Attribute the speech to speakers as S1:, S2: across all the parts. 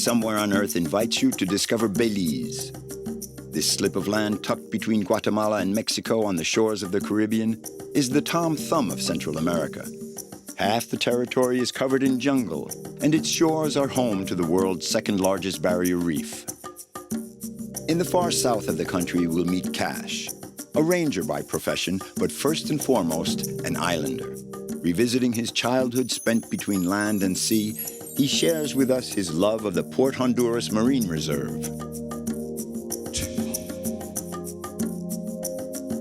S1: somewhere on Earth invites you to discover Belize. This slip of land tucked between Guatemala and Mexico on the shores of the Caribbean is the Tom Thumb of Central America. Half the territory is covered in jungle, and its shores are home to the world's second largest barrier reef. In the far south of the country, we'll meet Cash, a ranger by profession, but first and foremost, an islander. Revisiting his childhood spent between land and sea, he shares with us his love of the Port Honduras Marine Reserve.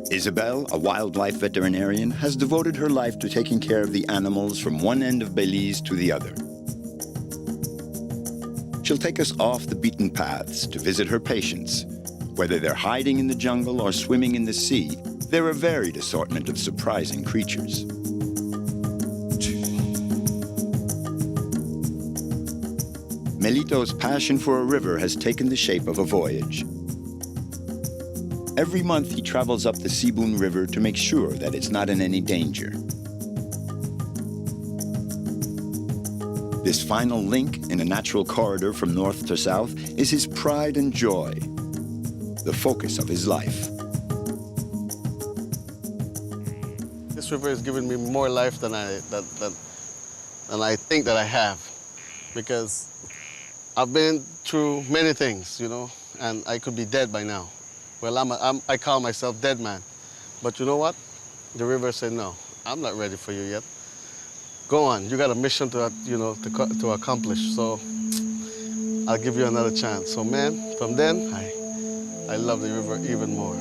S1: Isabelle, a wildlife veterinarian, has devoted her life to taking care of the animals from one end of Belize to the other. She'll take us off the beaten paths to visit her patients. Whether they're hiding in the jungle or swimming in the sea, they're a varied assortment of surprising creatures. Melito's passion for a river has taken the shape of a voyage. Every month he travels up the Sibun River to make sure that it's not in any danger. This final link in a natural corridor from north to south is his pride and joy, the focus of his life.
S2: This river has given me more life than I think that I have, because I've been through many things, you know, and I could be dead by now. Well, I call myself dead man, but you know what? The river said, no, I'm not ready for you yet. Go on, you got a mission to, you know, to accomplish, so I'll give you another chance. So man, from then, I love the river even more.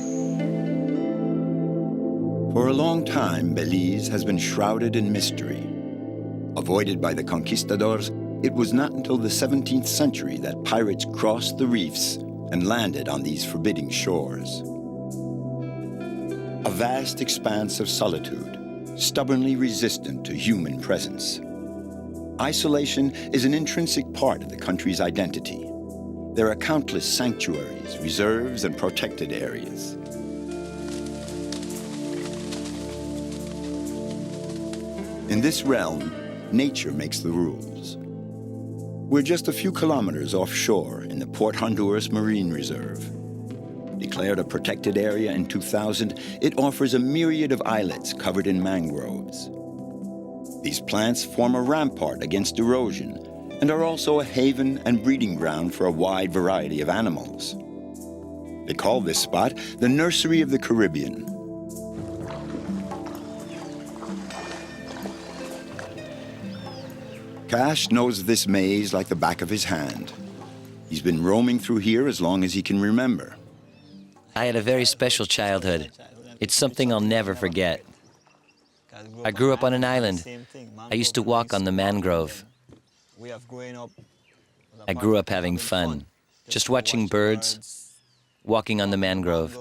S1: For a long time, Belize has been shrouded in mystery. Avoided by the conquistadors, it was not until the 17th century that pirates crossed the reefs and landed on these forbidding shores. A vast expanse of solitude, stubbornly resistant to human presence. Isolation is an intrinsic part of the country's identity. There are countless sanctuaries, reserves, and protected areas. In this realm, nature makes the rules. We're just a few kilometers offshore in the Port Honduras Marine Reserve. Declared a protected area in 2000, it offers a myriad of islets covered in mangroves. These plants form a rampart against erosion and are also a haven and breeding ground for a wide variety of animals. They call this spot the Nursery of the Caribbean. Cash knows this maze like the back of his hand. He's been roaming through here as long as he can remember.
S3: I had a very special childhood. It's something I'll never forget. I grew up on an island. I used to walk on the mangrove. I grew up having fun, just watching birds, walking on the mangrove.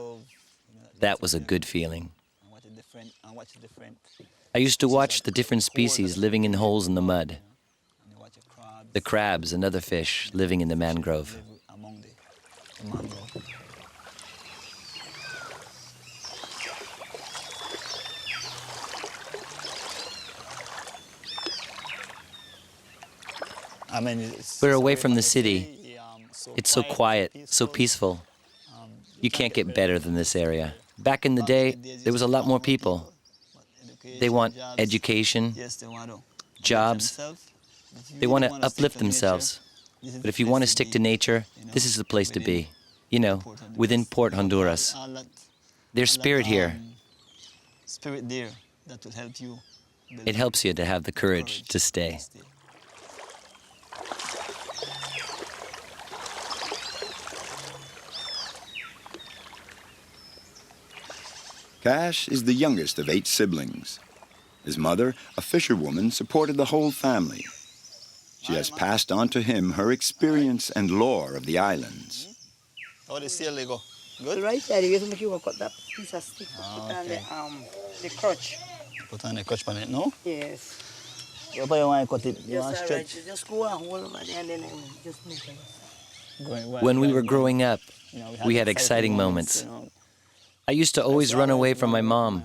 S3: That was a good feeling. I used to watch the different species living in holes in the mud. The crabs and other fish living in the mangrove. We're away from the city. It's so quiet, so peaceful. You can't get better than this area. Back in the day, there was a lot more people. They want education, jobs. They want to uplift themselves. But if you want to stick to nature, this is the place to be. You know, within Port Honduras. There's spirit here. It helps you to have the courage to stay.
S1: Cash is the youngest of 8 siblings. His mother, a fisherwoman, supported the whole family. She has passed on to him her experience and lore of the islands.
S4: How does it go? Good?
S5: Right there, you make you cut that piece of stick, put on the crutch.
S4: Put on the crutch on it, no?
S5: Yes.
S4: What do you want to cut it? You want to stretch?
S5: Right. Just go and hold over there and then just make it.
S3: When we were growing up, we had exciting moments. I used to always run away from my mom,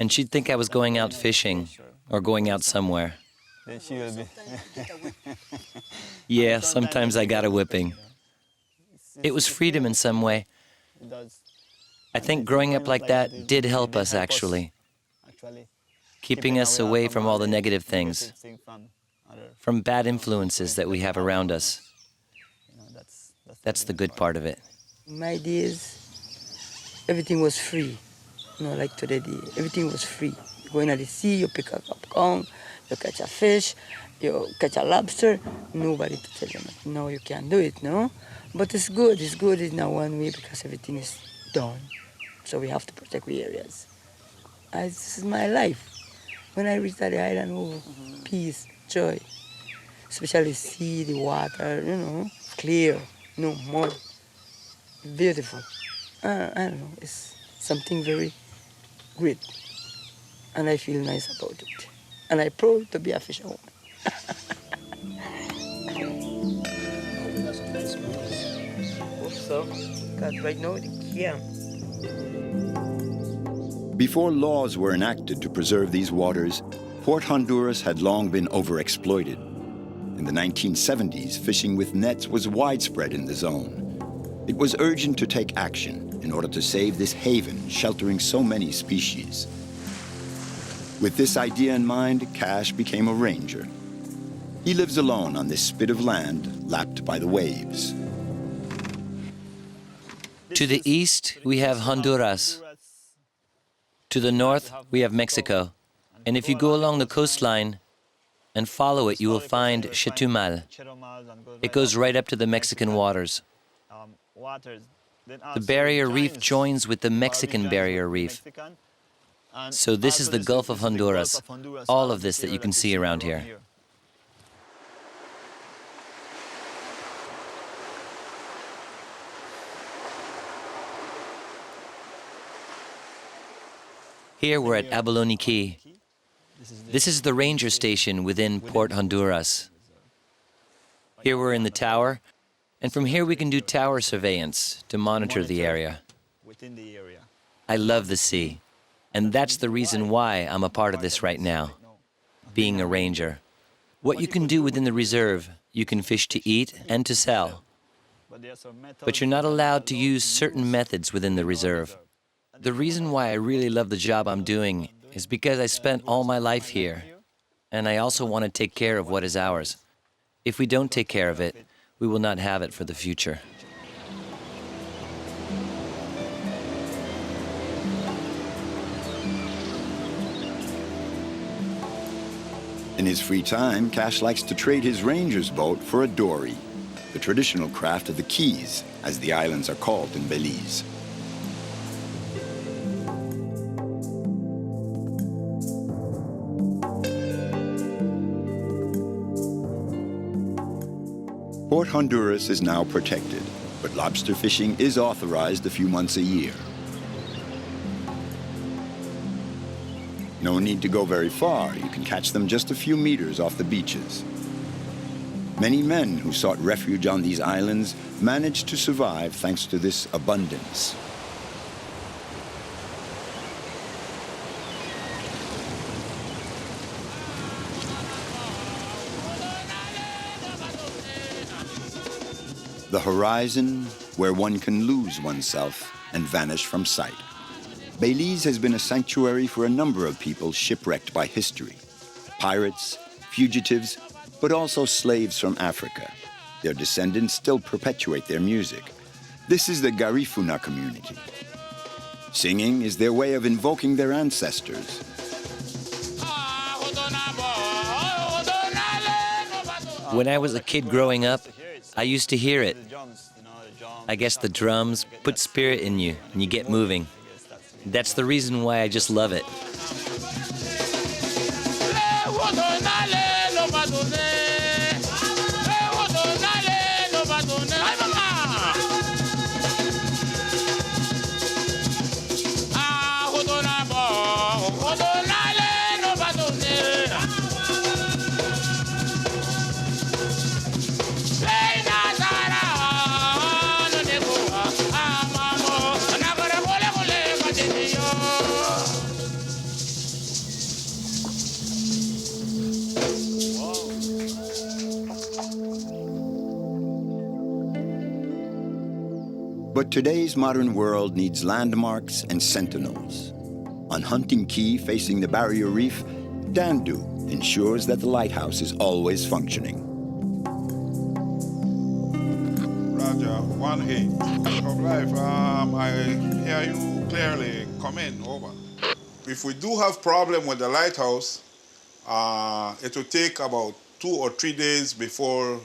S3: and she'd think I was going out fishing or going out somewhere.
S4: Then she will be.
S3: Yeah, sometimes I got a whipping. It was freedom in some way. I think growing up like that did help us, actually, keeping us away from all the negative things, from bad influences that we have around us. That's the good part of it.
S5: In my days, everything was free. Like today, everything was free. You go into the sea, you pick up a corn, you catch a fish, you catch a lobster, nobody to tell you nothing. No, you can't do it, no? But it's good in a one way because everything is done. So we have to protect the areas. This is my life. When I reach the island, peace, joy. Especially sea, the water, clear, no mud. Beautiful. I don't know, it's something very great. And I feel nice about it. And I'm proud to be a fisherwoman. So, because right now they can't.
S1: Before laws were enacted to preserve these waters, Port Honduras had long been overexploited. In the 1970s, fishing with nets was widespread in the zone. It was urgent to take action in order to save this haven sheltering so many species. With this idea in mind, Cash became a ranger. He lives alone on this spit of land lapped by the waves.
S3: To the east, we have Honduras. To the north, we have Mexico. And if you go along the coastline and follow it, you will find Chetumal. It goes right up to the Mexican waters. The barrier reef joins with the Mexican barrier reef. So this is the Gulf of Honduras, all of this that you can see around here. Here we're at Abalone Key. This is the ranger station within Port Honduras. Here we're in the tower, and from here we can do tower surveillance to monitor the area. I love the sea, and that's the reason why I'm a part of this right now, being a ranger. What you can do within the reserve, you can fish to eat and to sell, but you're not allowed to use certain methods within the reserve. The reason why I really love the job I'm doing is because I spent all my life here, and I also want to take care of what is ours. If we don't take care of it, we will not have it for the future.
S1: In his free time, Cash likes to trade his ranger's boat for a dory, the traditional craft of the Keys, as the islands are called in Belize. Port Honduras is now protected, but lobster fishing is authorized a few months a year. No need to go very far. You can catch them just a few meters off the beaches. Many men who sought refuge on these islands managed to survive thanks to this abundance. The horizon where one can lose oneself and vanish from sight. Belize has been a sanctuary for a number of people shipwrecked by history. Pirates, fugitives, but also slaves from Africa. Their descendants still perpetuate their music. This is the Garifuna community. Singing is their way of invoking their ancestors.
S3: When I was a kid growing up, I used to hear it. I guess the drums put spirit in you and you get moving. That's the reason why I just love it.
S1: But today's modern world needs landmarks and sentinels. On Hunting Key facing the barrier reef, Dandu ensures that the lighthouse is always functioning.
S6: Roger, 1-8. Of life, I hear you clearly. Come in, over. If we do have problem with the lighthouse, it will take about 2 or 3 days before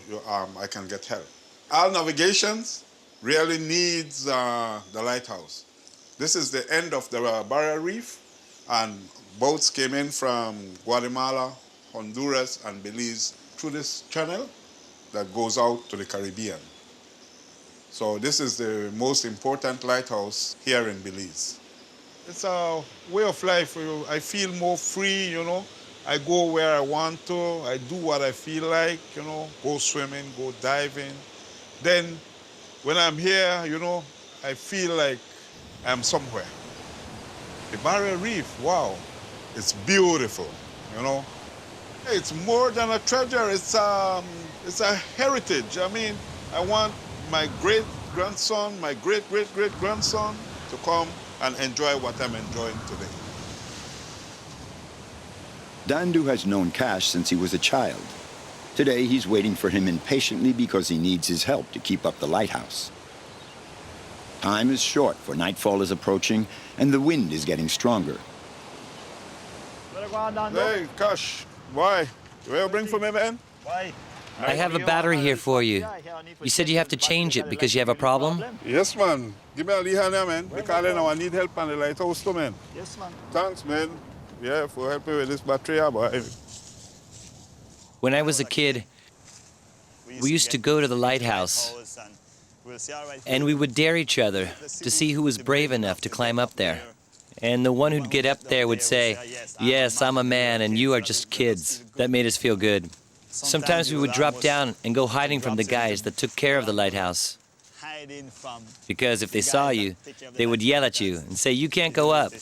S6: I can get help. All navigations really needs the lighthouse. This is the end of the barrier reef, and boats came in from Guatemala, Honduras, and Belize through this channel that goes out to the Caribbean. So this is the most important lighthouse here in Belize. It's a way of life. I feel more free, you know. I go where I want to. I do what I feel like, you know, go swimming, go diving. Then when I'm here, you know, I feel like I'm somewhere. The barrier reef, wow, it's beautiful, you know. It's more than a treasure, it's a heritage. I mean, I want my great-grandson, my great-great-great-grandson to come and enjoy what I'm enjoying today.
S1: Dandu has known Cash since he was a child. Today, he's waiting for him impatiently because he needs his help to keep up the lighthouse. Time is short, for nightfall is approaching, and the wind is getting stronger.
S6: Hey, Cash, why? You will bring for me, man?
S4: Why?
S3: I have a battery here for you. You said you have to change it because you have a problem?
S6: Yes, man. Give me a hand here, man. Because I need help on the lighthouse too, man.
S4: Yes, man.
S6: Thanks, man. Yeah, for helping with this battery, boy.
S3: When I was a kid, we used to go to the lighthouse, and we would dare each other to see who was brave enough to climb up there. And the one who'd get up there would say, "Yes, I'm a man and you are just kids." That made us feel good. Sometimes we would drop down and go hiding from the guys that took care of the lighthouse. Because if they saw you, they would yell at you and say, "You can't go up."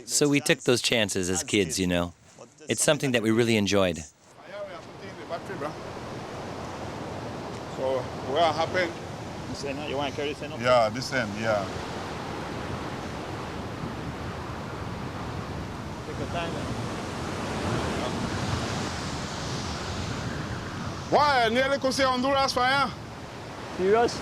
S3: So we took those chances as kids, you know. It's something that we really enjoyed.
S6: So, what happened?
S4: This end, you want to carry this end up?
S6: Yeah, this end, yeah.
S4: Take your time, man.
S6: Why? I nearly could see Honduras for you.
S4: Serious?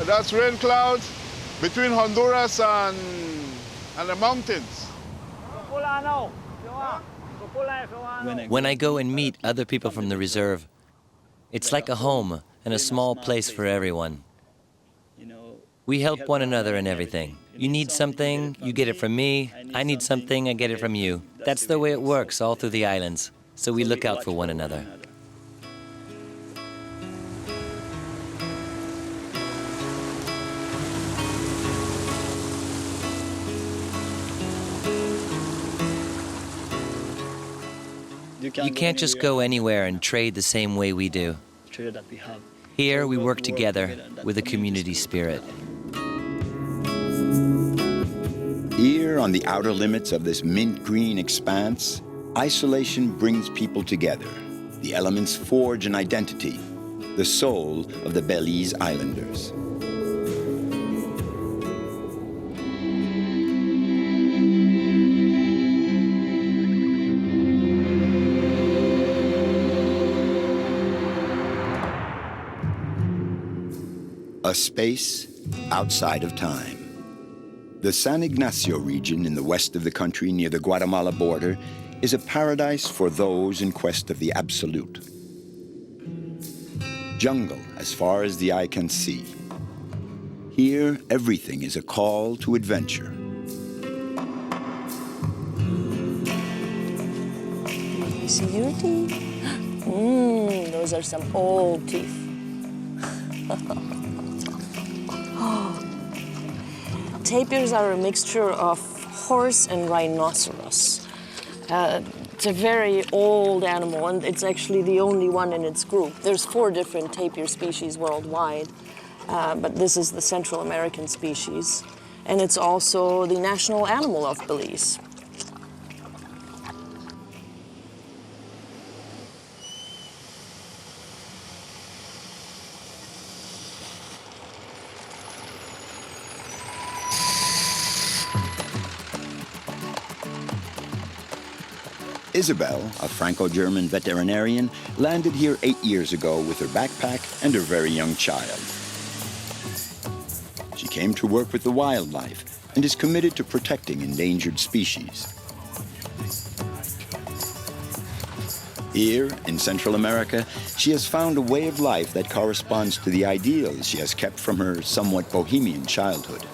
S6: That's rain clouds between Honduras and the mountains.
S3: When I go and meet other people from the reserve, it's like a home and a small place for everyone. We help one another in everything. You need something, you get it from me. I need something, I get it from you. That's the way it works all through the islands. So we look out for one another. You can't just go anywhere and trade the same way we do. Here we work together with a community spirit.
S1: Here, on the outer limits of this mint-green expanse, isolation brings people together. The elements forge an identity, the soul of the Belize Islanders. A space outside of time. The San Ignacio region in the west of the country near the Guatemala border is a paradise for those in quest of the absolute. Jungle as far as the eye can see. Here, everything is a call to adventure.
S7: You see your teeth? Those are some old teeth. Tapirs are a mixture of horse and rhinoceros. It's a very old animal, and it's actually the only one in its group. There's 4 different tapir species worldwide, but this is the Central American species, and it's also the national animal of Belize.
S1: Isabelle, a Franco-German veterinarian, landed here 8 years ago with her backpack and her very young child. She came to work with the wildlife and is committed to protecting endangered species. Here, in Central America, she has found a way of life that corresponds to the ideals she has kept from her somewhat bohemian childhood.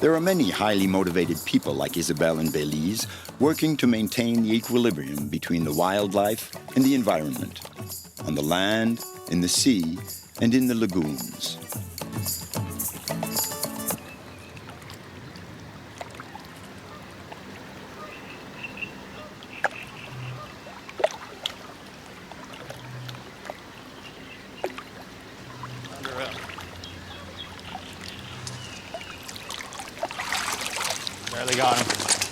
S1: There are many highly motivated people like Isabelle in Belize working to maintain the equilibrium between the wildlife and the environment, on the land, in the sea, and in the lagoons.
S8: Barely got him.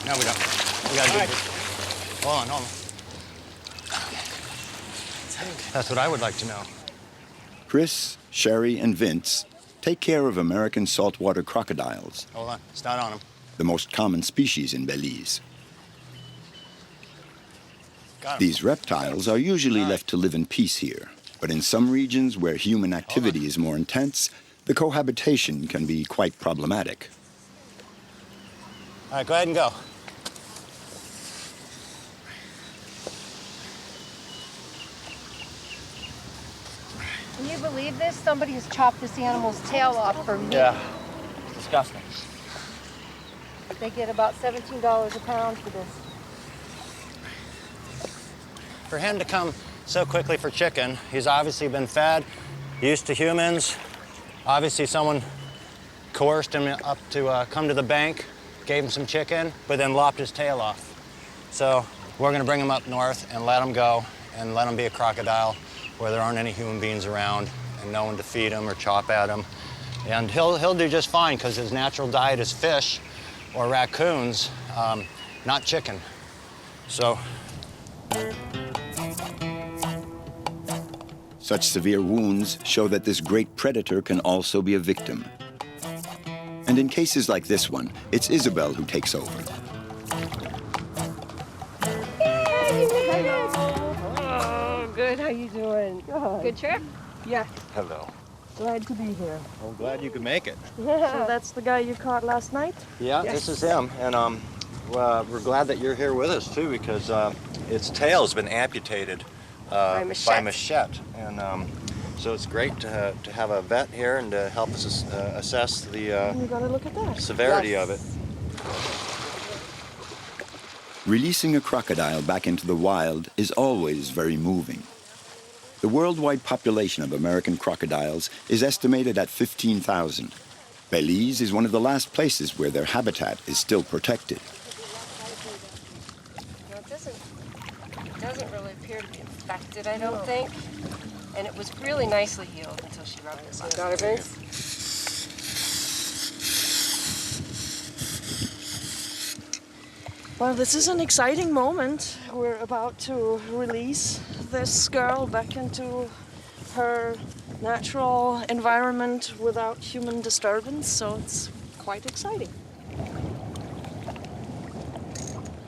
S8: Now we got to do this. Hold on. That's what I would like to know.
S1: Chris, Sherry, and Vince take care of American saltwater crocodiles,
S8: Hold on, it's not on him.
S1: the most common species in Belize.
S8: Got him.
S1: These reptiles are usually left to live in peace here, but in some regions where human activity is more intense, the cohabitation can be quite problematic.
S8: All right, go ahead and go.
S9: Can you believe this? Somebody has chopped this animal's tail off for meat.
S8: Yeah, it's disgusting.
S9: They get about $17 a pound for this.
S8: For him to come so quickly for chicken, he's obviously been fed, used to humans. Obviously someone coerced him up to come to the bank, gave him some chicken, but then lopped his tail off. So we're gonna bring him up north and let him go and let him be a crocodile where there aren't any human beings around and no one to feed him or chop at him. And he'll do just fine because his natural diet is fish or raccoons, not chicken. So.
S1: Such severe wounds show that this great predator can also be a victim. And in cases like this one, it's Isabelle who takes over.
S9: Oh, good. How you doing? Good trip? Yeah.
S8: Hello.
S9: Glad to be here.
S8: I'm glad you could make it.
S7: So that's the guy you caught last night?
S8: Yeah,
S9: Yes.
S8: this is him. And we're glad that you're here with us, too, because its tail's been amputated by machete. And so it's great to have a vet here and to help us assess the
S7: You gotta look at that.
S8: severity of it.
S1: Releasing a crocodile back into the wild is always very moving. The worldwide population of American crocodiles is estimated at 15,000. Belize is one of the last places where their habitat is still protected.
S9: No, it doesn't really appear to be infected, I don't think. And it was really nicely healed until she rubbed it. So got her face?
S7: Well, this is an exciting moment. We're about to release this girl back into her natural environment without human disturbance, so it's quite exciting.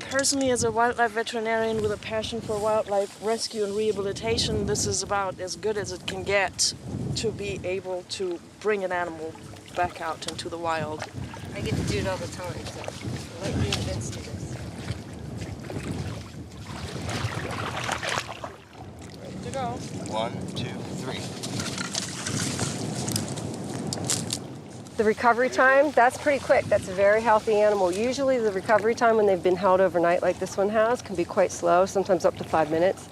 S7: Personally, as a wildlife veterinarian with a passion for wildlife rescue and rehabilitation, this is about as good as it can get to be able to bring an animal back out into the wild.
S9: I get to do it all the time, so I'll let you and Vince do this.
S7: Ready to go.
S8: 1, 2, 3.
S9: The recovery time, that's pretty quick. That's a very healthy animal. Usually the recovery time when they've been held overnight like this one has can be quite slow, sometimes up to 5 minutes.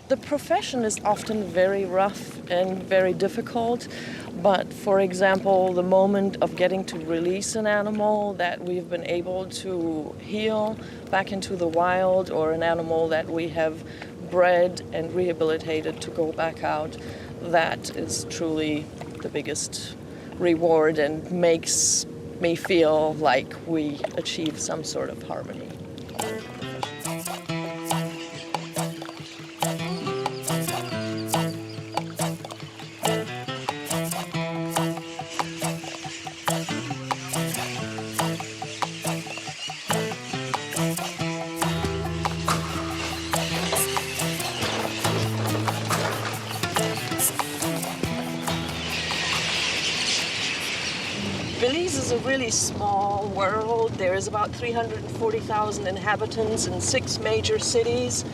S7: The profession is often very rough and very difficult, but for example, the moment of getting to release an animal that we've been able to heal back into the wild, or an animal that we have bred and rehabilitated to go back out, that is truly the biggest reward and makes me feel like we achieve some sort of harmony. Belize is a really small world. There is about 340,000 inhabitants in 6 major cities.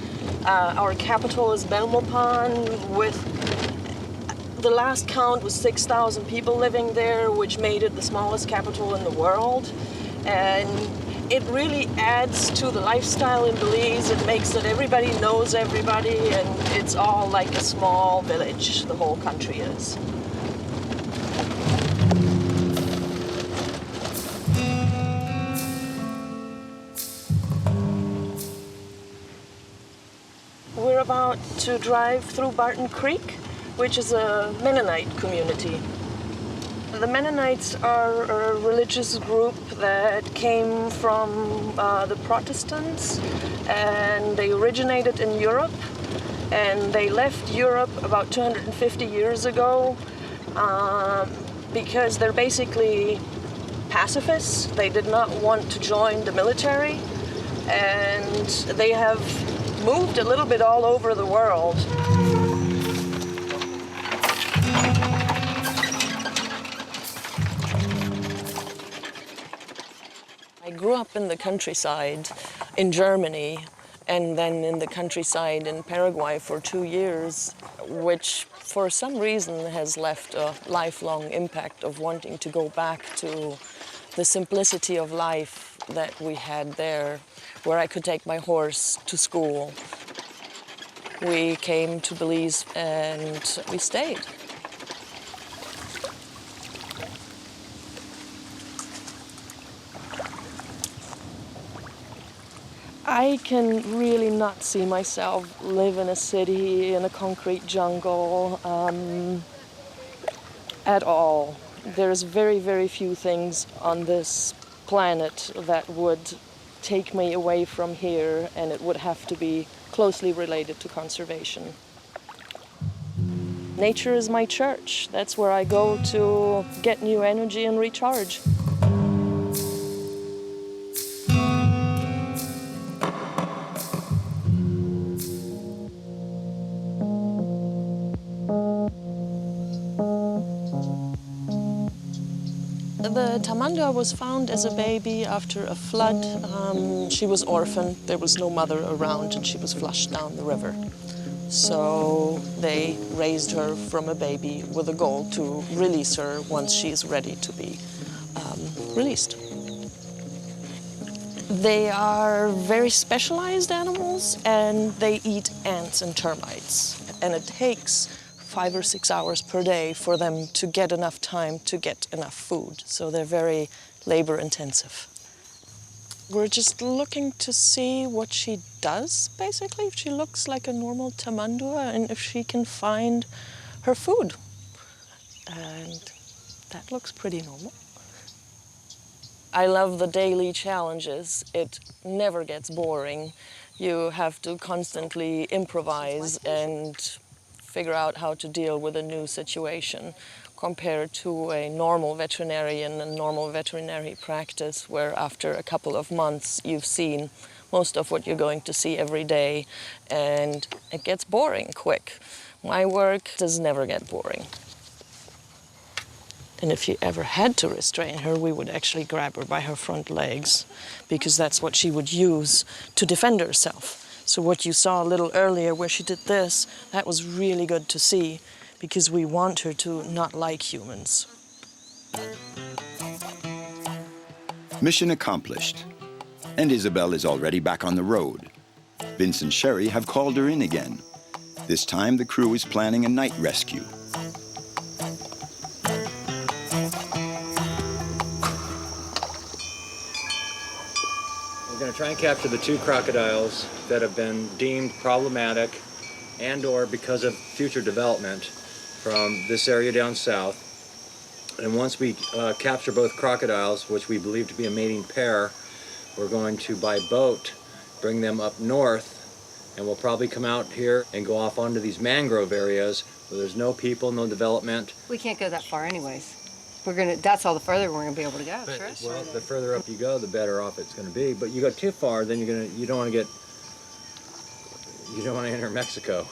S7: Our capital is Belmopan, with the last count was 6,000 people living there, which made it the smallest capital in the world. And it really adds to the lifestyle in Belize. It makes that everybody knows everybody, and it's all like a small village, the whole country is. We're about to drive through Barton Creek, which is a Mennonite community. The Mennonites are a religious group that came from the Protestants, and they originated in Europe, and they left Europe about 250 years ago because they're basically pacifists. They did not want to join the military, and they have moved a little bit all over the world. I grew up in the countryside in Germany, and then in the countryside in Paraguay for 2 years, which for some reason has left a lifelong impact of wanting to go back to the simplicity of life that we had there, where I could take my horse to school. We came to Belize and we stayed. I can really not see myself live in a city, in a concrete jungle, at all. There's very, very few things on this planet that would take me away from here, and it would have to be closely related to conservation. Nature is my church. That's where I go to get new energy and recharge. The tamandua was found as a baby after a flood. She was orphaned, there was no mother around, and she was flushed down the river. So they raised her from a baby with a goal to release her once she is ready to be released. They are very specialized animals, and they eat ants and termites. And it takes 5 or 6 hours per day for them to get enough time to get enough food. So they're very labor intensive. We're just looking to see what she does, basically, if she looks like a normal tamandua and if she can find her food. And that looks pretty normal. I love the daily challenges. It never gets boring. You have to constantly improvise and figure out how to deal with a new situation compared to a normal veterinarian and normal veterinary practice where after a couple of months you've seen most of what you're going to see every day, and it gets boring quick. My work does never get boring. And if you ever had to restrain her, we would actually grab her by her front legs, because that's what she would use to defend herself. So what you saw a little earlier where she did this, that was really good to see, because we want her to not like humans.
S1: Mission accomplished. And Isabelle is already back on the road. Vince and Sherry have called her in again. This time the crew is planning a night rescue.
S8: We're going to try and capture the 2 crocodiles that have been deemed problematic and/or because of future development from this area down south. And once we capture both crocodiles, which we believe to be a mating pair, we're going to, by boat, bring them up north, and we'll probably come out here and go off onto these mangrove areas where there's no people, no development.
S10: We can't go that far anyways. That's all the further we're gonna be able to go. Sure.
S8: Well, the further up you go, the better off it's gonna be. But you go too far, then you don't want to enter Mexico.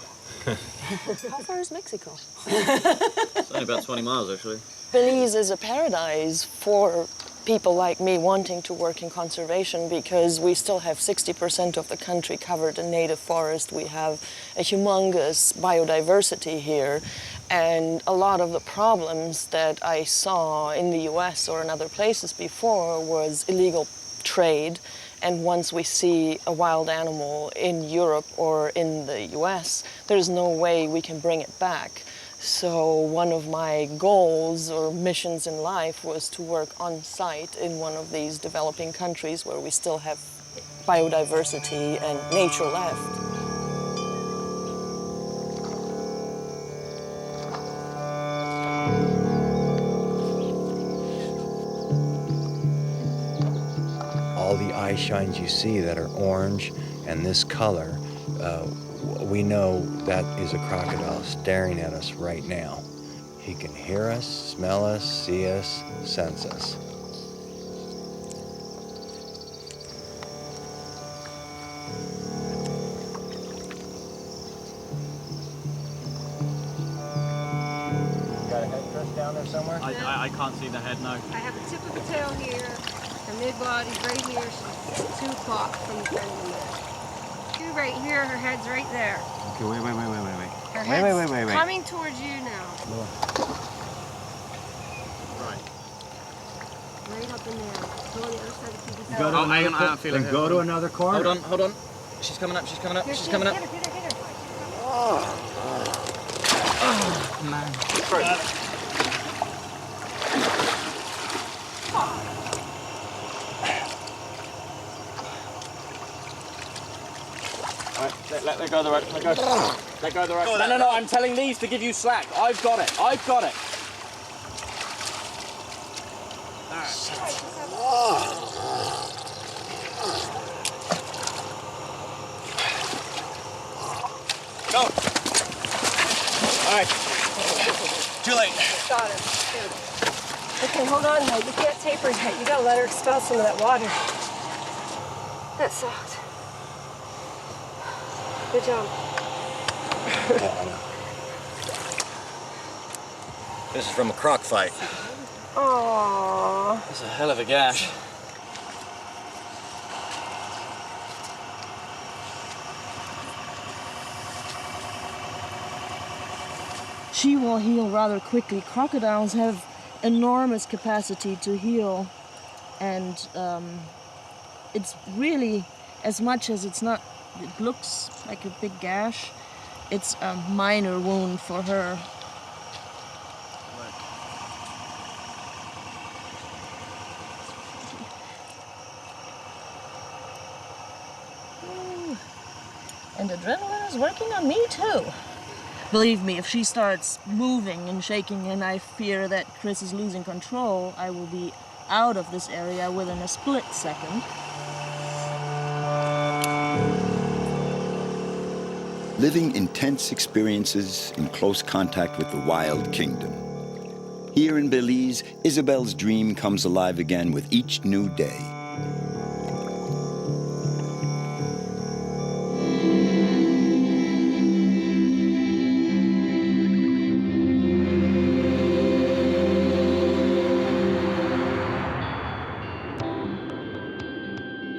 S7: How far is Mexico?
S11: It's only about 20 miles, actually.
S7: Belize is a paradise for people like me wanting to work in conservation because we still have 60% of the country covered in native forest. We have a humongous biodiversity here, and a lot of the problems that I saw in the US or in other places before was illegal trade. And once we see a wild animal in Europe or in the US, there's no way we can bring it back. So one of my goals or missions in life was to work on site in one of these developing countries where we still have biodiversity and nature left.
S11: All the eye shines you see that are orange and this color, we know that is a crocodile staring at us right now. He can hear us, smell us, see us, sense us. You got a head pressed down there somewhere?
S4: I can't see the head, no.
S10: I have the tip of the tail here, her mid-body right here. She's 2 o'clock from the front of the neck. Two right here, her head's right there.
S11: Okay, wait.
S10: Her head's coming towards you now.
S4: Right.
S10: Right up in there. Go on the other side of the TV.
S4: Go to I feel it.
S11: Go to another corner.
S4: Hold on. She's coming up,
S10: Here,
S4: she's coming up.
S10: Get her.
S4: Oh, man. Let go of the rope. Let go of the rope. No. I'm telling these to give you slack. I've got it. Go. All right. Too late.
S10: Got her. Okay, hold on, Hank. You can't taper yet. You gotta let her expel some of that water. That sucked. Good job.
S11: This is from a croc fight.
S10: Aww.
S4: That's a hell of a gash.
S7: She will heal rather quickly. Crocodiles have enormous capacity to heal, and it's really, as much as it looks like a big gash, it's a minor wound for her. And adrenaline is working on me too. Believe me, if she starts moving and shaking and I fear that Chris is losing control, I will be out of this area within a split second.
S1: Living intense experiences in close contact with the wild kingdom. Here in Belize, Isabelle's dream comes alive again with each new day.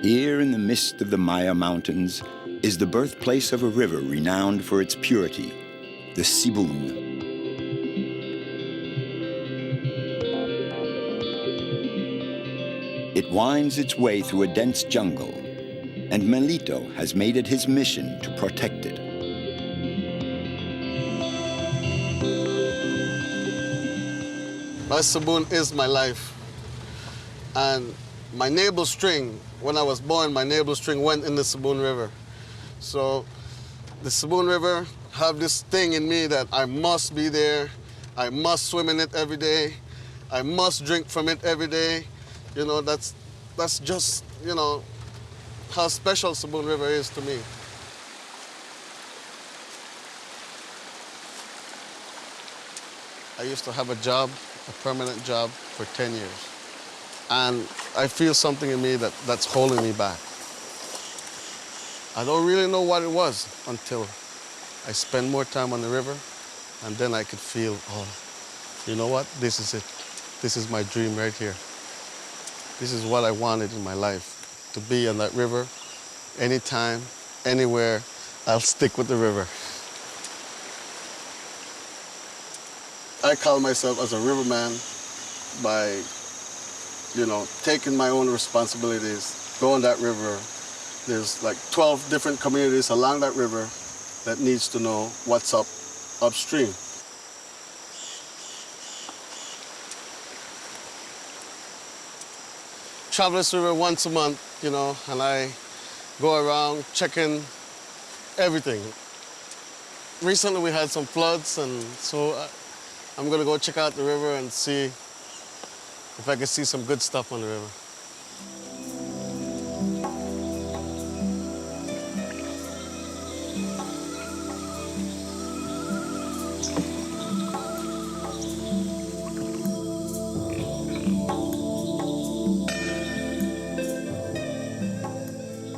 S1: Here in the midst of the Maya Mountains is the birthplace of a river renowned for its purity, the Sibun. It winds its way through a dense jungle, and Meliot has made it his mission to protect it.
S2: My Sibun is my life. And my navel string, when I was born, my navel string went in the Sibun River. So the Sibun River have this thing in me that I must be there. I must swim in it every day. I must drink from it every day. You know, that's just, you know, how special Sibun River is to me. I used to have a job, a permanent job, for 10 years. And I feel something in me that's holding me back. I don't really know what it was until I spent more time on the river, and then I could feel, oh, you know what? This is it. This is my dream right here. This is what I wanted in my life, to be on that river anytime, anywhere. I'll stick with the river. I call myself as a riverman by, you know, taking my own responsibilities, going that river. There's like 12 different communities along that river that needs to know what's up upstream. Travel this river once a month, you know, and I go around checking everything. Recently we had some floods, and so I'm gonna go check out the river and see if I can see some good stuff on the river.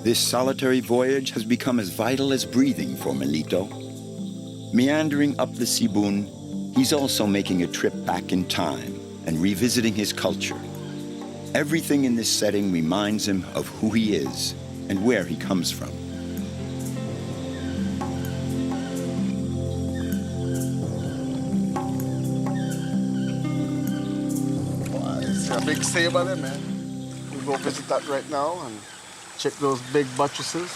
S1: This solitary voyage has become as vital as breathing for Melito. Meandering up the Sibun, he's also making a trip back in time and revisiting his culture. Everything in this setting reminds him of who he is and where he comes from.
S2: It's a big saber there, man. We'll go visit that right now and check those big buttresses.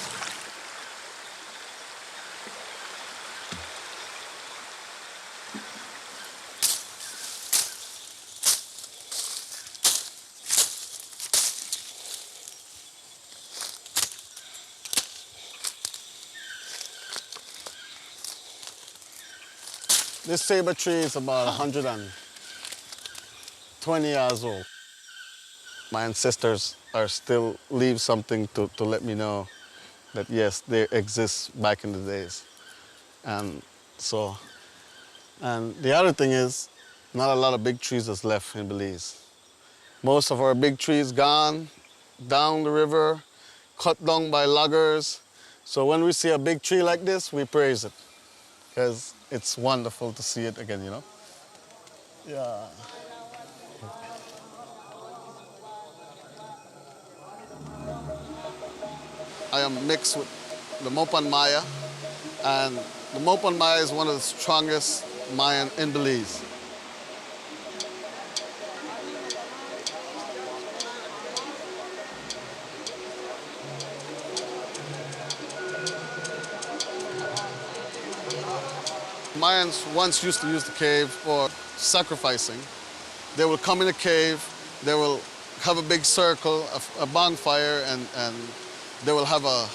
S2: This saber tree is about 120 years old. My ancestors are still leave something to let me know that yes, they exist back in the days. And the other thing is, not a lot of big trees is left in Belize. Most of our big trees gone, down the river, cut down by loggers. So when we see a big tree like this, we praise it, because it's wonderful to see it again, you know? Yeah. I am mixed with the Mopan Maya, and the Mopan Maya is one of the strongest Mayan in Belize. Mayans once used to use the cave for sacrificing. They will come in a cave, they will have a big circle, a bonfire, and they will have a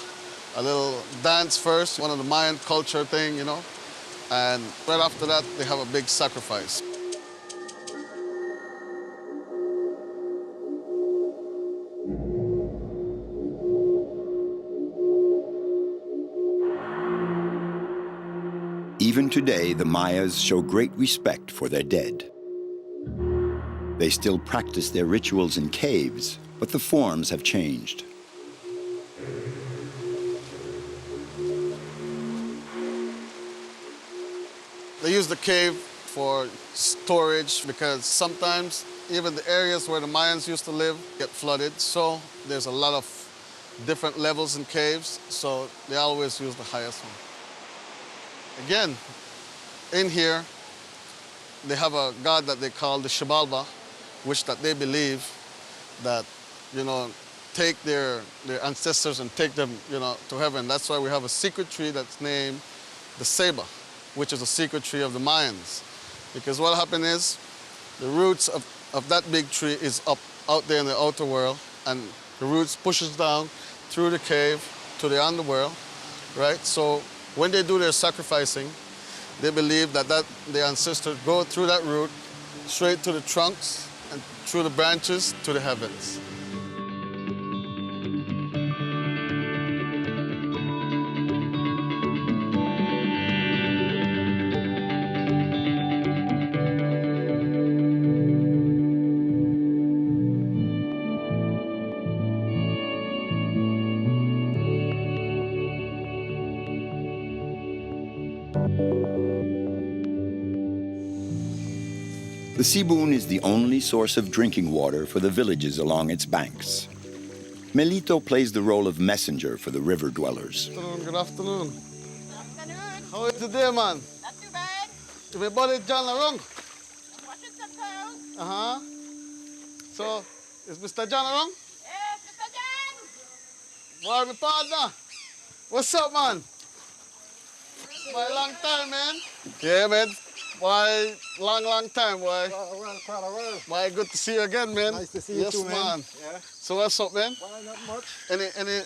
S2: little dance first, one of the Mayan culture thing, you know, and right after that, they have a big sacrifice.
S1: Even today, the Mayas show great respect for their dead. They still practice their rituals in caves, but the forms have changed.
S2: They use the cave for storage because sometimes even the areas where the Mayans used to live get flooded, so there's a lot of different levels in caves, so they always use the highest one. Again, in here, they have a god that they call the Xibalba, which that they believe that, you know, take their ancestors and take them, you know, to heaven. That's why we have a secret tree that's named the Ceiba, which is a secret tree of the Mayans. Because what happened is, the roots of that big tree is up out there in the outer world, and the roots pushes down through the cave to the underworld, right? So when they do their sacrificing, they believe that the ancestors go through that root, straight to the trunks, and through the branches to the heavens.
S1: The Sibun is the only source of drinking water for the villages along its banks. Meliot plays the role of messenger for the river dwellers.
S2: Good afternoon. How is today, man?
S12: Not too bad.
S2: Everybody John Arong?
S12: I'm watching some clothes.
S2: Uh-huh. So, is Mr. John Arong?
S12: Yes, Mr. Jan.
S2: Well, my partner. What's up, man? My long time, man. Yeah, man. Why, long time, why?
S13: Quite a while.
S2: Why, good to see you again, man.
S13: Nice to see you too, man.
S2: Yes, man.
S13: Yeah.
S2: So what's up, man?
S13: Well, not much.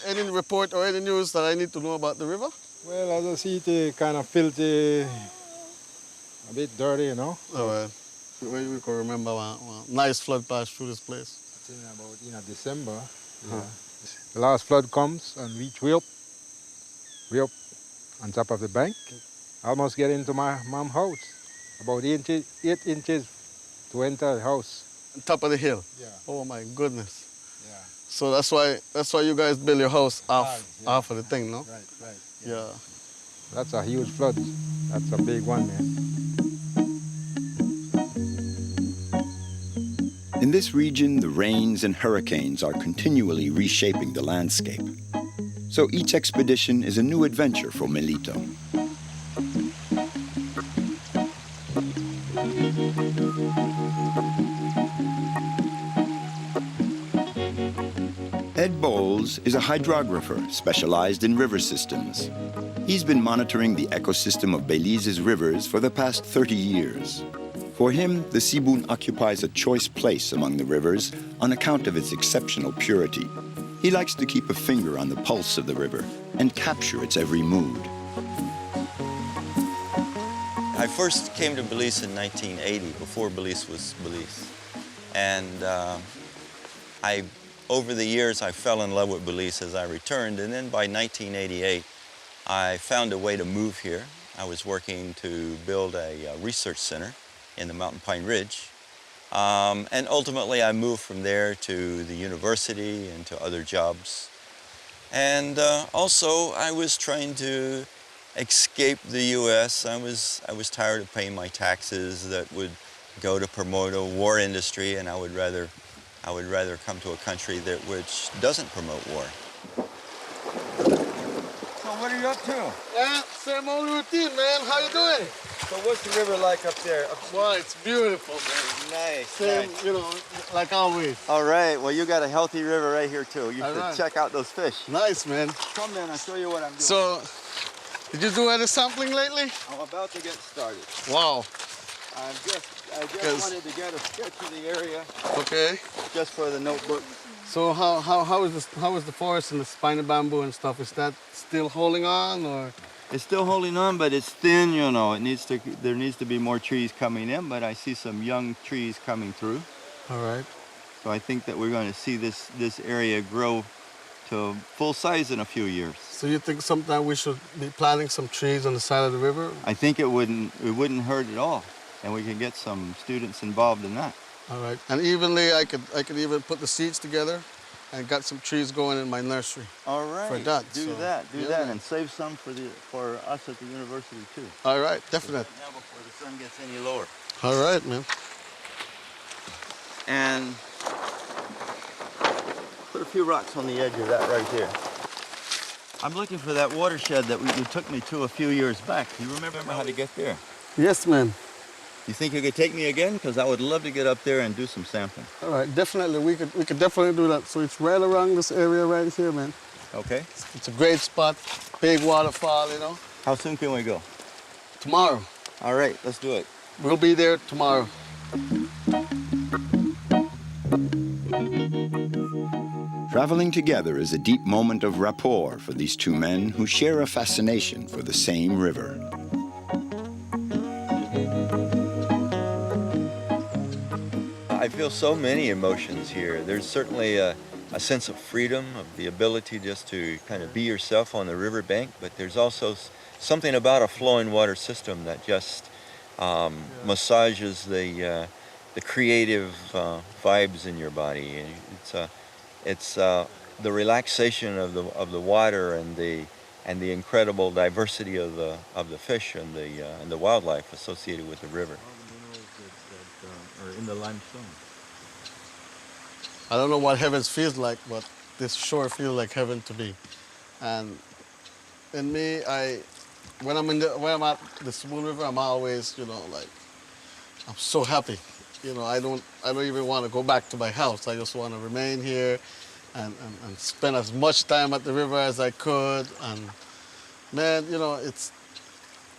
S2: Any report or any news that I need to know about the river?
S13: Well, as I see it, kind of filthy, a bit dirty, you know.
S2: All right. We can remember one nice flood passed through this place.
S13: I think about December. Yeah. The last flood comes and reach way up on top of the bank. Almost get into my mom's house. About 8 inches to enter the house.
S2: On top of the hill?
S13: Yeah.
S2: Oh my goodness.
S13: Yeah.
S2: So that's why you guys build your house off of the thing, no?
S13: Right.
S2: Yeah.
S13: That's a huge flood. That's a big one, man.
S1: In this region, the rains and hurricanes are continually reshaping the landscape. So each expedition is a new adventure for Meliot. Ed Bowles is a hydrographer specialized in river systems. He's been monitoring the ecosystem of Belize's rivers for the past 30 years. For him, the Sibun occupies a choice place among the rivers on account of its exceptional purity. He likes to keep a finger on the pulse of the river and capture its every mood.
S14: I first came to Belize in 1980, before Belize was Belize. And over the years, I fell in love with Belize as I returned, and then by 1988, I found a way to move here. I was working to build a research center in the Mountain Pine Ridge. And ultimately, I moved from there to the university and to other jobs. And also, I was trying to escape the U.S. I was tired of paying my taxes that would go to promote a war industry, and I would rather come to a country which doesn't promote war.
S11: So what are you up to?
S2: Yeah, same old routine, man. How you doing?
S11: So what's the river like up there?
S2: Well, it's beautiful, man.
S11: Nice.
S2: Same,
S11: nice.
S2: you know, like always.
S11: All right. Well, you got a healthy river right here too. You should check out those fish.
S2: Nice, man.
S11: Come then, I'll show you what I'm doing.
S2: So, did you do any sampling lately?
S11: I'm about to get started.
S2: Wow.
S11: I just wanted to get a sketch of the area.
S2: Okay.
S11: Just for the notebook.
S2: So how is the forest and the spiny bamboo and stuff? Is that still holding on, or?
S11: It's still holding on, but it's thin, you know. There needs to be more trees coming in, but I see some young trees coming through.
S2: All right.
S11: So I think that we're going to see this area grow to full size in a few years.
S2: So you think sometime we should be planting some trees on the side of the river?
S11: I think it wouldn't hurt at all, and we can get some students involved in that.
S2: All right. And evenly, I could even put the seeds together and got some trees going in my nursery.
S11: All right.
S2: For that.
S11: Do that, and save some for us at the university too.
S2: All right, definitely.
S11: Now before the sun gets any lower.
S2: All right, man.
S11: And put a few rocks on the edge of that right there. I'm looking for that watershed that you took me to a few years back. Do you remember how to get there?
S2: Yes, man.
S11: You think you could take me again? Because I would love to get up there and do some sampling.
S2: All right, definitely. We could definitely do that. So it's right around this area right here, man.
S11: Okay.
S2: It's a great spot, big waterfall, you know.
S11: How soon can we go?
S2: Tomorrow.
S11: All right, let's do it.
S2: We'll be there tomorrow.
S1: Traveling together is a deep moment of rapport for these two men who share a fascination for the same river.
S14: I feel so many emotions here. There's certainly a sense of freedom, of the ability just to kind of be yourself on the riverbank, but there's also something about a flowing water system that just massages the creative vibes in your body. It's the relaxation of the water and the incredible diversity of the fish and the wildlife associated with the river.
S15: or in the limestone.
S2: I don't know what heaven feels like, but this sure feels like heaven to me. And in me, when I'm at the Sibun River, I'm always, like, I'm so happy. I don't even want to go back to my house. I just want to remain here and spend as much time at the river as I could. And man,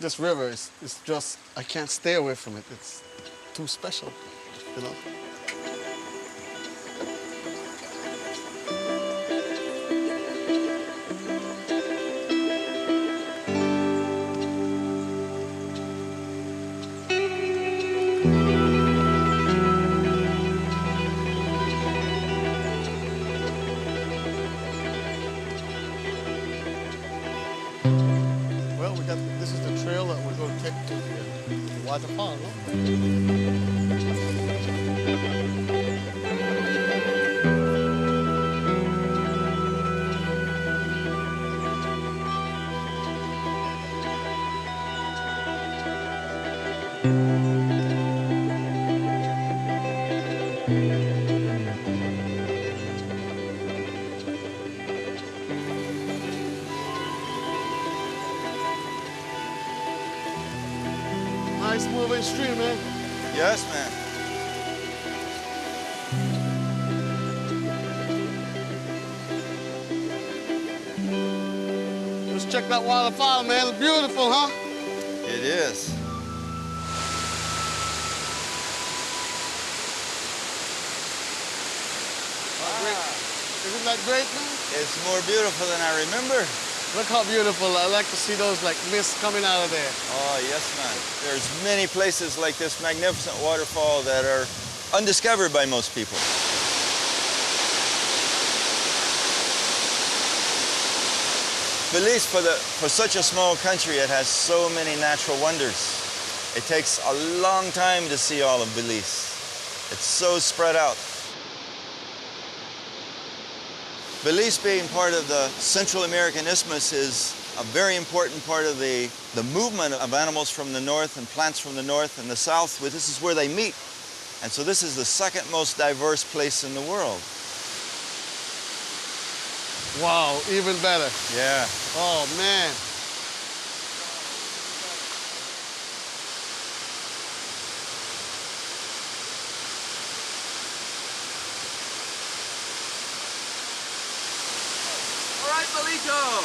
S2: this river is just, I can't stay away from it. It's too special, Well, this is the trail that we're going to take to the waterfall, no? Nice moving stream, man.
S14: Yes, man.
S2: Just check that waterfall, man. It's beautiful, huh?
S14: It is.
S2: Isn't that great, man?
S14: It's more beautiful than I remember.
S2: Look how beautiful. I like to see those like mist coming out of there.
S14: Oh, yes, man. There's many places like this magnificent waterfall that are undiscovered by most people. Belize, for such a small country, it has so many natural wonders. It takes a long time to see all of Belize. It's so spread out. Belize being part of the Central American Isthmus is a very important part of the movement of animals from the north and plants from the north and the south. This is where they meet. And so this is the second most diverse place in the world.
S2: Wow, even better.
S14: Yeah.
S2: Oh, man.
S4: All right, Meliot.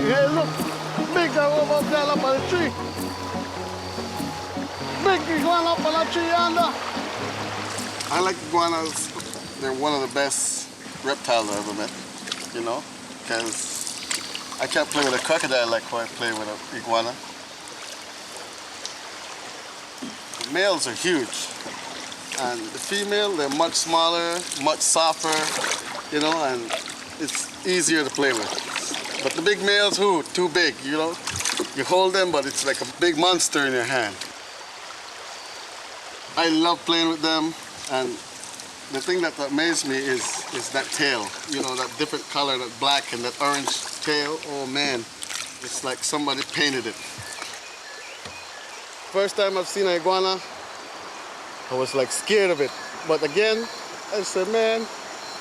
S2: Hey, look, big guy over there up on the tree. Big iguana up on that tree yonder. I like iguanas. They're one of the best reptiles I ever met, because I can't play with a crocodile like how I play with an iguana. The males are huge, and the female, they're much smaller, much softer, and it's easier to play with. But the big males, too big, You hold them, but it's like a big monster in your hand. I love playing with them, and the thing that amazed me is that tail. That different color, that black and that orange tail. Oh man, it's like somebody painted it. First time I've seen an iguana, I was like scared of it. But again, I said, man,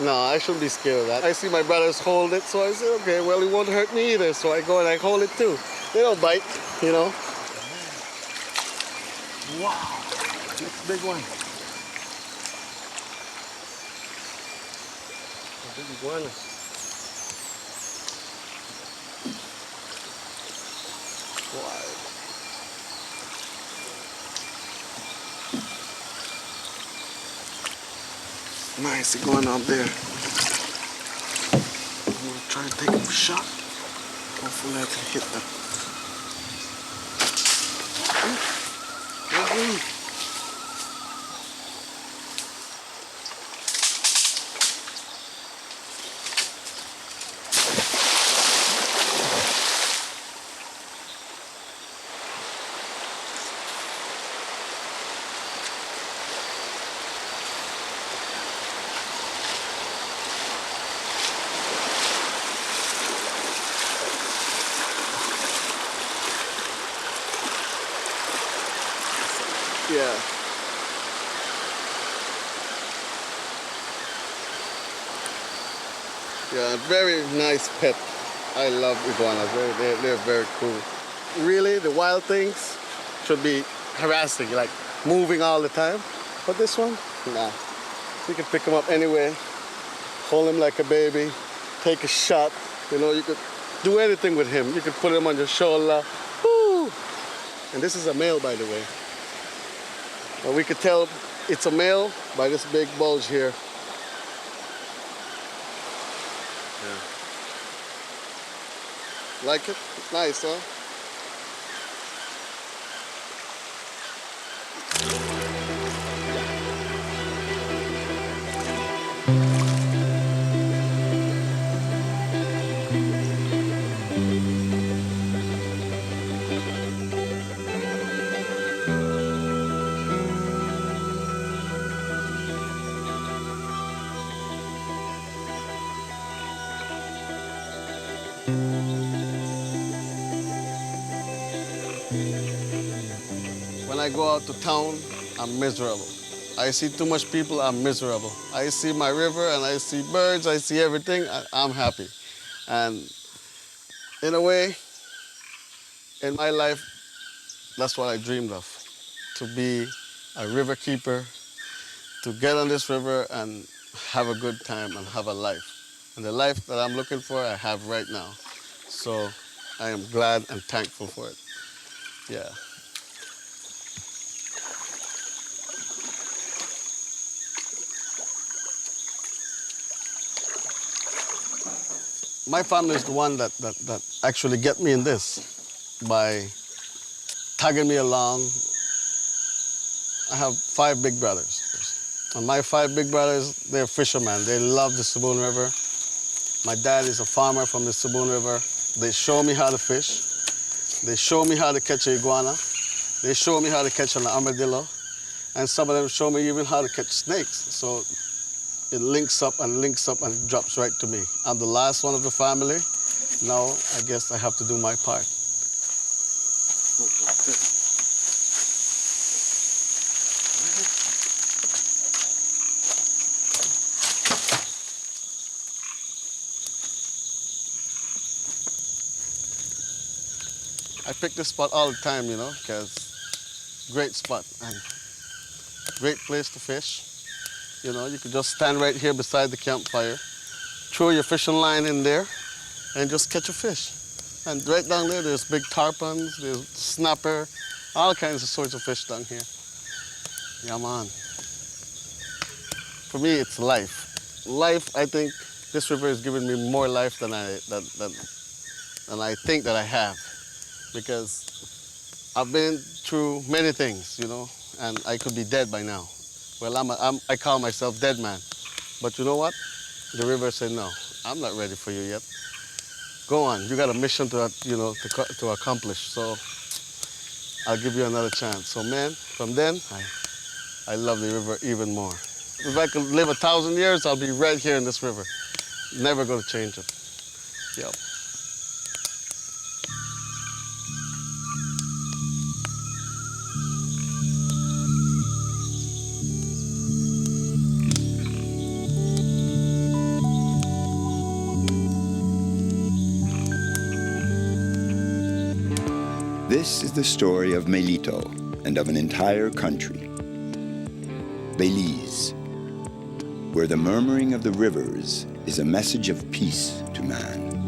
S2: no, I shouldn't be scared of that. I see my brothers hold it, so I said, okay, well, it won't hurt me either. So I go and I hold it too. They don't bite, Wow, that's a big one. A big iguana. Wow. Nice, they're going out there. I'm gonna try and take a shot. Hopefully I can hit them. Yeah. Yeah, very nice pet. I love iguanas. They're very cool. Really, the wild things should be harassing, like moving all the time. But this one, nah. You can pick him up anywhere, hold him like a baby, take a shot. You know, you could do anything with him. You could put him on your shoulder. Woo! And this is a male, by the way. And we could tell it's a male by this big bulge here. Yeah. Like it? Nice, huh? When I go out to town, I'm miserable. I see too much people, I'm miserable. I see my river and I see birds, I see everything, I'm happy. And in a way, in my life, that's what I dreamed of, to be a river keeper, to get on this river and have a good time and have a life. And the life that I'm looking for, I have right now. So I am glad and thankful for it. Yeah. My family is the one that actually get me in this by tagging me along. I have 5 big brothers. And my 5 big brothers, they're fishermen. They love the Sibun River. My dad is a farmer from the Sibun River. They show me how to fish. They show me how to catch an iguana. They show me how to catch an armadillo. And some of them show me even how to catch snakes. So it links up and drops right to me. I'm the last one of the family. Now I guess I have to do my part. I pick this spot all the time, you know, because great spot and great place to fish. You know, you could just stand right here beside the campfire, throw your fishing line in there, and just catch a fish. And right down there, there's big tarpons, there's snapper, all kinds of sorts of fish down here. Yeah, man. For me, it's life. Life, I think, this river has given me more life than I think that I have. Because I've been through many things, you know, and I could be dead by now. Well, I call myself dead man. But you know what? The river said, no, I'm not ready for you yet. Go on, you got a mission to, you know, to accomplish. So I'll give you another chance. So man, from then, I love the river even more. If I could live 1,000 years, I'll be right here in this river. Never gonna change it. Yep.
S1: This is the story of Meliot and of an entire country. Belize, where the murmuring of the rivers is a message of peace to man.